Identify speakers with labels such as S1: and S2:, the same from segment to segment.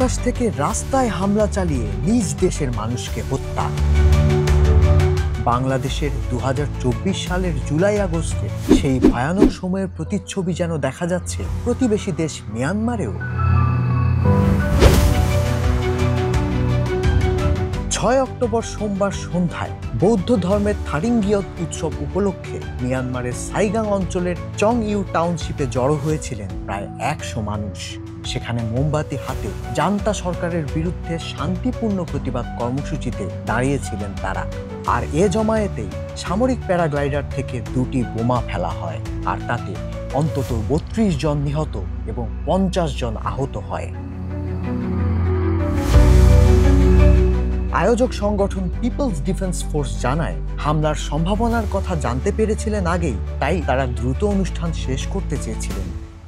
S1: আকাশ থেকে রাস্তায় হামলা চালিয়ে নিজ দেশের মানুষকে হত্যা। বাংলাদেশের ২০২৪ সালের জুলাই আগস্টে সেই ভয়ানক সময়ের প্রতিচ্ছবি যেন দেখা যাচ্ছে প্রতিবেশী দেশ মিয়ানমারেও। ৬ অক্টোবর সোমবার সন্ধ্যায় বৌদ্ধ ধর্মের থারিঙ্গিয়ত উৎসব উপলক্ষে মিয়ানমারের সাইগাং অঞ্চলের চং ইউ টাউনশিপে জড়ো হয়েছিলেন প্রায় ১০০ মানুষ। সেখানে মোমবাতি হাতে জান্তা সরকারের বিরুদ্ধে শান্তিপূর্ণ প্রতিবাদ কর্মসূচিতে দাঁড়িয়েছিলেন তারা। আর এ জমায়েতেই সামরিক প্যারাগ্লাইডার থেকে ২টি বোমা ফেলা হয়, আর তাতে অন্তত ৩২ জন নিহত এবং ৫০ জন আহত হয়। আয়োজক সংগঠন পিপলস ডিফেন্স ফোর্স জানায়, হামলার সম্ভাবনার কথা জানতে পেরেছিলেন আগেই, তাই তারা দ্রুত অনুষ্ঠান শেষ করতে চেয়েছিলেন।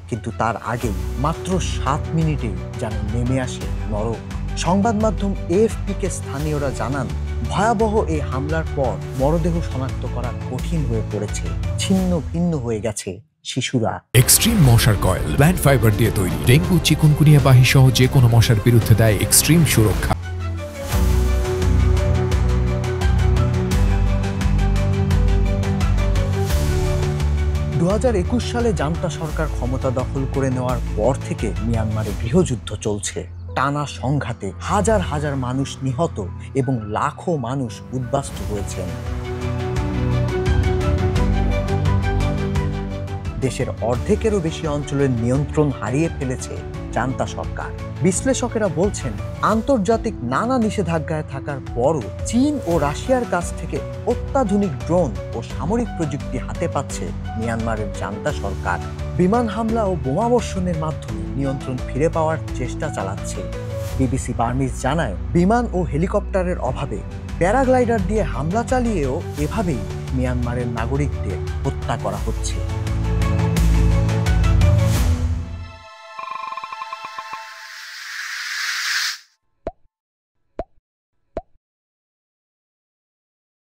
S1: কিন্তু তার আগেই মাত্র ৭ মিনিটেই যেন নেমে আসে নরক। সংবাদ মাধ্যম এএফপিকে স্থানীয়রা জানান, ভয়াবহ এই হামলার পর মরদেহ শনাক্ত করা কঠিন হয়ে পড়েছে। ছিন্ন ভিন্ন হয়ে গেছে শিশুরা।
S2: এক্সট্রিম মশার কয়েল প্ল্যান্ট ফাইবার দিয়ে তৈরি, ডেঙ্গু, চিকুনগুনিয়া বাহি সহ যে কোনো মশার বিরুদ্ধে দেয় এক্সট্রিম সুরক্ষা।
S1: ২০২১ সালে জান্তা সরকার ক্ষমতা দখল করে নেওয়ার পর থেকে মিয়ানমারে গৃহযুদ্ধ চলছে। টানা সংঘাতে হাজার হাজার মানুষ নিহত এবং লাখো মানুষ উদ্বাস্তু হয়েছেন। দেশের অর্ধেকেরও বেশি অঞ্চলের নিয়ন্ত্রণ হারিয়ে ফেলেছে জান্তা সরকার। বিশ্লেষকেরা বলছেন, আন্তর্জাতিক নানা নিষেধাজ্ঞায় থাকার পরও চীন ও রাশিয়ার কাছ থেকে অত্যাধুনিক ড্রোন ও সামরিক প্রযুক্তি হাতে পাচ্ছে মিয়ানমারের জান্তা সরকার। বিমান হামলা ও বোমাবর্ষণের মাধ্যমে নিয়ন্ত্রণ ফিরে পাওয়ার চেষ্টা চালাচ্ছে। বিবিসি বার্মিজ জানায়, বিমান ও হেলিকপ্টারের অভাবে প্যারাগ্লাইডার দিয়ে হামলা চালিয়েও এভাবেই মিয়ানমারের নাগরিকদের হত্যা করা হচ্ছে।